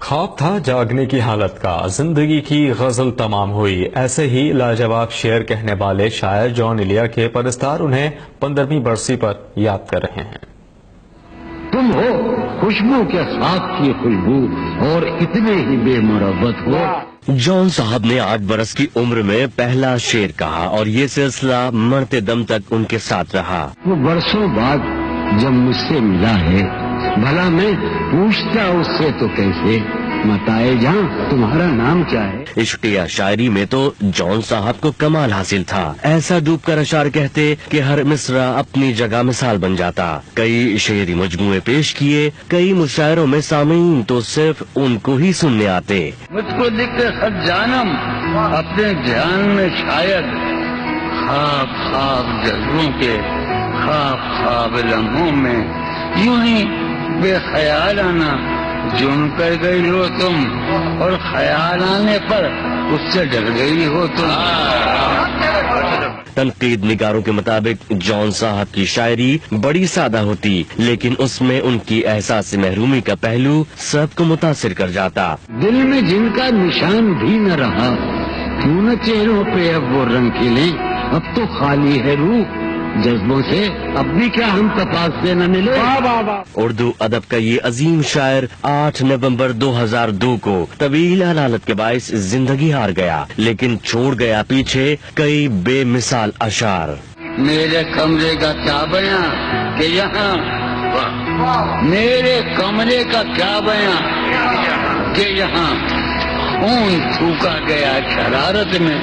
خواب تھا جاگنے کی حالت کا، زندگی کی غزل تمام ہوئی. ایسے ہی لاجواب شعر کہنے والے شاعر جان ایلیا کے پرستار انہیں 15ویں برسی پر یاد کر رہے ہیں. تم ہو خوشبو کے ساتھ کی خوشبو اور اتنے ہی بے مربت ہو. جان صاحب نے 8 برس کی عمر میں پہلا شعر کہا اور یہ سلسلہ مرتے دم تک ان کے ساتھ رہا. وہ برسوں بعد جب مجھ سے ملا ہے، بھلا میں پوچھتا اس سے تو کیسے، متائے جہاں تمہارا نام کیا ہے. عشق یا شاعری میں تو جان صاحب کو کمال حاصل تھا. ایسا ڈوب کر اشعار کہتے کہ ہر مصرع اپنی جگہ مثال بن جاتا. کئی شعری مجموعے پیش کیے، کئی مشاعروں میں سامعین تو صرف ان کو ہی سننے آتے. مجھ کو لکھتے خط جانم اپنے دھیان میں شاید خواب خواب جذبوں کے خواب خواب لمحوں میں یوں ہی بے خیال آنا جن کر گئی ہو تم، اور خیال آنے پر اس سے ڈر گئی ہو تم. تنقید نگاروں کے مطابق جان صاحب کی شاعری بڑی سادہ ہوتی، لیکن اس میں ان کی احساس محرومی کا پہلو سب کو متاثر کر جاتا. دل میں جن کا نشان بھی نہ رہا، کیوں نہ چہروں پہ اب وہ رنگ کھلے. اب تو خالی ہے روح جذبوں سے، اب بھی کیا ہم تپاس سے نہ ملے. اردو ادب کا یہ عظیم شاعر 8 نومبر 2002 کو طویل حالت کے باعث زندگی ہار گیا، لیکن چھوڑ گیا پیچھے کئی بے مثال اشعار. میرے کمرے کا کیا بیاں کہ یہاں، میرے کمرے کا کیا بیاں کہ یہاں خون تھوکا گیا شرارت میں.